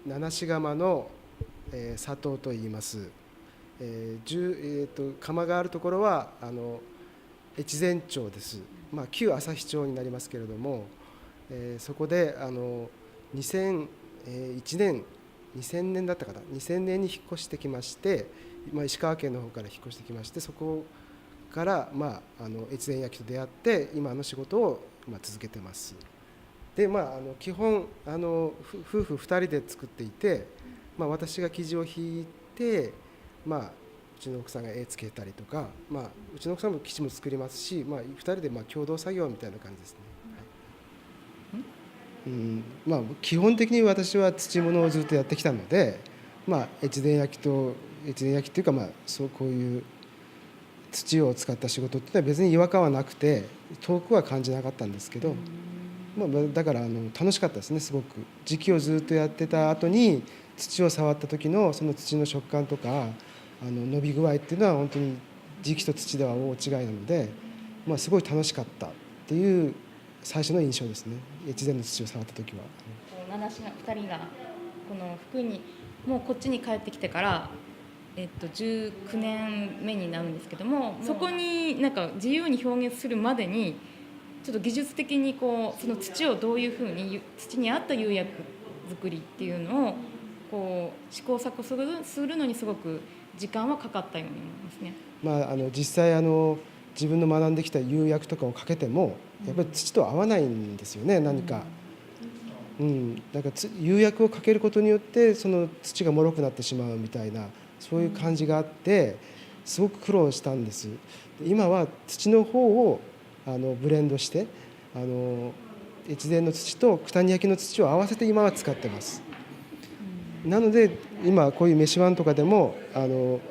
七志釜の、佐藤と言います。釜があるところは越前町です。旧旭町になりますけれども、そこで2001年2000年だったかな、2000年に引っ越してきまして、石川県の方から引っ越してきまして、そこから、越前焼と出会って今の仕事を、続けてます。で、基本夫婦2人で作っていて、私が生地を引いて、うちの奥さんが絵つけたりとか、うちの奥さんも生地も作りますし、2人で共同作業みたいな感じですね。基本的に私は土物をずっとやってきたので、越前焼っていうか、こういう土を使った仕事っていうのは別に違和感はなくて、遠くは感じなかったんですけど、だから楽しかったですね。すごく磁器をずっとやってた後に土を触った時のその土の食感とか伸び具合っていうのは本当に磁器と土では大違いなので、すごい楽しかったっていう最初の印象ですね。越前の土を触った時は。2人がこの福井にもうこっちに帰ってきてから、19年目になるんですけども、そこになんか自由に表現するまでにちょっと技術的にその土をどういうふうに土に合った釉薬作りっていうのを試行錯誤するのにすごく時間はかかったように思いますね。実際自分の学んできた釉薬とかをかけてもやっぱり土と合わないんですよね。何か、なんか釉薬をかけることによってその土が脆くなってしまうみたいな、そういう感じがあってすごく苦労したんです。今は土の方をブレンドして越前の土と九谷焼の土を合わせて今は使ってます。なので今こういう飯碗とかでも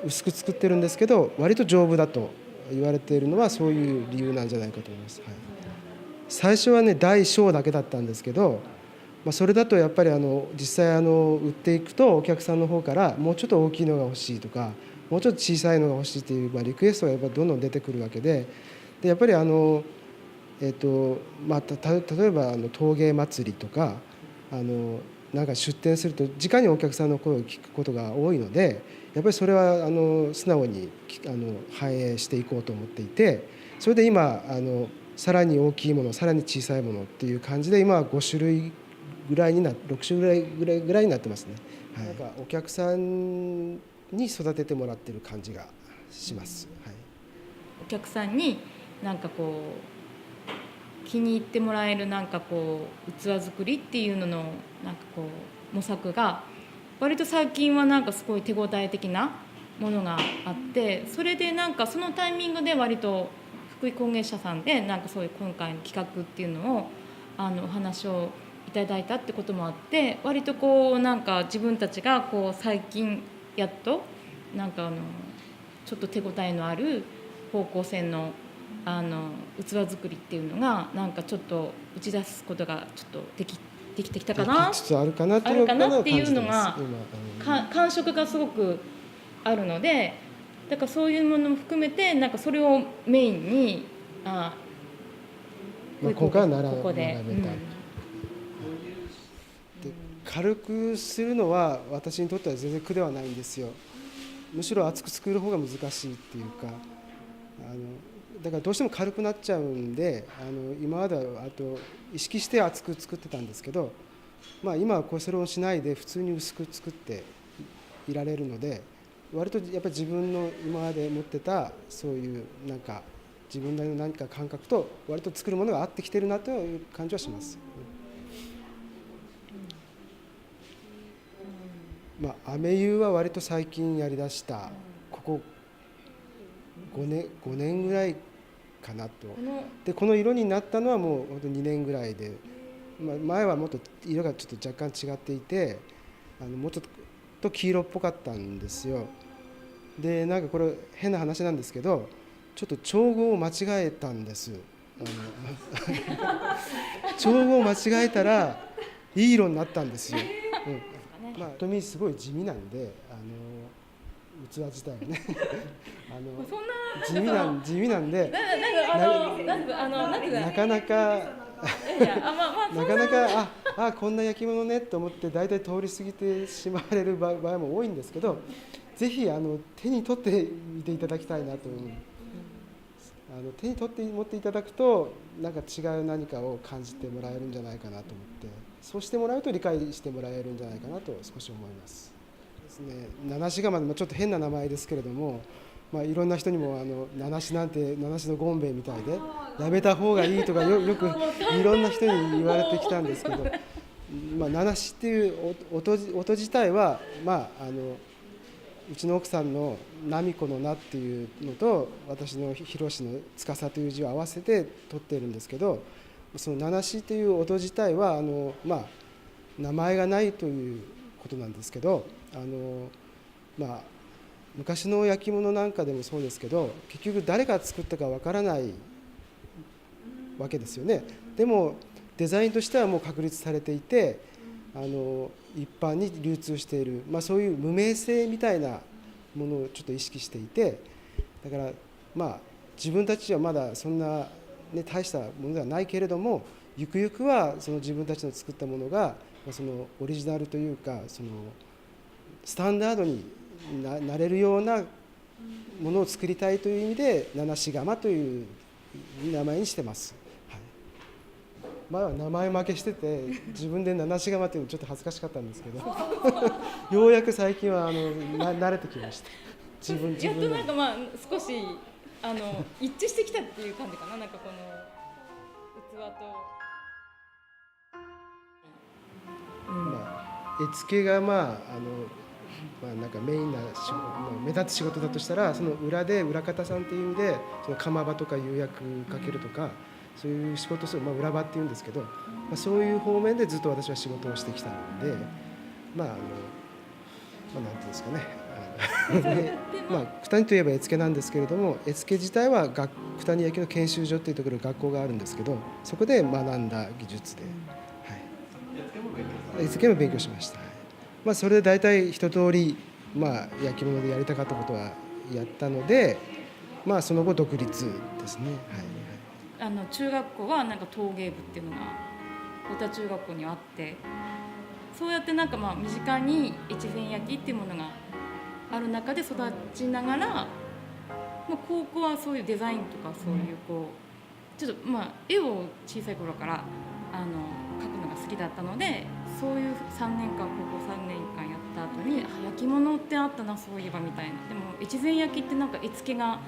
薄く作ってるんですけど、割と丈夫だと言われているのはそういう理由なんじゃないかと思います。最初はね大小だけだったんですけど、それだとやっぱり実際売っていくとお客さんの方からもうちょっと大きいのが欲しいとか、もうちょっと小さいのが欲しいという、リクエストがやっぱりどんどん出てくるわけで、やっぱり例えば陶芸祭りとかなんか出店すると直にお客さんの声を聞くことが多いので、やっぱりそれは素直に反映していこうと思っていて、それで今さらに大きいもの、さらに小さいものっていう感じで今は5種類ぐらいに6種類ぐらいになってますね。なんかお客さんに育ててもらってる感じがします。お客さんになんか気に入ってもらえる器作りっていうのの模索が割と最近はすごい手応え的なものがあって、それでそのタイミングで割と福井工芸社さんでそういう今回の企画っていうのをお話をいただいたってこともあって、割と自分たちが最近やっとちょっと手応えのある方向性の器作りっていうのがちょっと打ち出すことがちょっとできてきたかな、あるかなっていうのが感触がすごくあるので、だからそういうものも含めてそれをメインにここで、で軽くするのは私にとっては全然苦ではないんですよ。むしろ厚く作る方が難しいっていうか、だからどうしても軽くなっちゃうんで、今までは意識して厚く作ってたんですけど、今はそれをしないで普通に薄く作っていられるので、割とやっぱり自分の今まで持ってたそういう自分なりの何か感覚と割と作るものが合ってきてるなという感じはします。飴釉は割と最近やりだした、ここ5年ぐらいかなと。でこの色になったのはもう本当2年ぐらいで、前はもっと色がちょっと若干違っていて、もうちょっと黄色っぽかったんですよ。でこれ変な話なんですけど、ちょっと調合を間違えたんです。調合を間違えたらいい色になったんですよ。本当にすごい地味なんで、器自体はね地味なんでなかなかあこんな焼き物ねと思って大体通り過ぎてしまわれる場合も多いんですけど、ぜひ手に取ってみていただきたいなと思う。手に取って持っていただくとなんか違う何かを感じてもらえるんじゃないかなと思って、そうしてもらうと理解してもらえるんじゃないかなと少し思いますですね。七志窯、ちょっと変な名前ですけれども、いろんな人にも七志なんて七志のゴンベイみたいでやめた方がいいとかよくいろんな人に言われてきたんですけど、七志っていう音自体はうちの奥さんの奈美子の名っていうのと私の広志の司という字を合わせて取っているんですけど、その七志という音自体は名前がないということなんですけど、昔の焼き物なんかでもそうですけど、結局誰が作ったかわからないわけですよね。でもデザインとしてはもう確立されていて一般に流通している、そういう無名性みたいなものをちょっと意識していて、だから自分たちはまだそんな、大したものではないけれども、ゆくゆくはその自分たちの作ったものがそのオリジナルというかそのスタンダードになれるようなものを作りたいという意味で七志窯という名前にしてます。前は名前負けしてて自分で七志窯っていうのちょっと恥ずかしかったんですけどようやく最近は慣れてきました。自分やっとなんか少し一致してきたっていう感じかな。なんかこの器と、絵付けがなんかメインな目立つ仕事だとしたら、その裏で裏方さんっていう意味でその窯場とか釉薬かけるとか、そういう仕事をする、裏場っていうんですけど、そういう方面でずっと私は仕事をしてきたので、なんていうんですかね九谷といえば絵付けなんですけれども、絵付け自体は九谷焼の研修所っていうところ学校があるんですけど、そこで学んだ技術で、絵付けも勉強しました。それで大体一通り焼き物でやりたかったことはやったので、その後独立ですね。中学校はなんか陶芸部っていうのが太田中学校にあって、そうやってなんか身近に越前焼っていうものがある中で育ちながら、高校はそういうデザインとかそういうちょっと絵を小さい頃から描くのが好きだったので、そういう高校3年間やった後に焼き物ってあったなそういえばみたいな。でも越前焼ってなんか絵付けが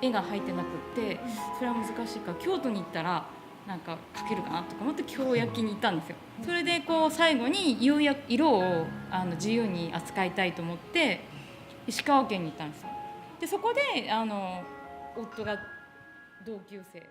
絵が入ってなくって、それは難しいから京都に行ったらなんか描けるかなとか思って京焼に行ったんですよ。それで最後に色を自由に扱いたいと思って石川県に行ったんですよ。でそこで夫が同級生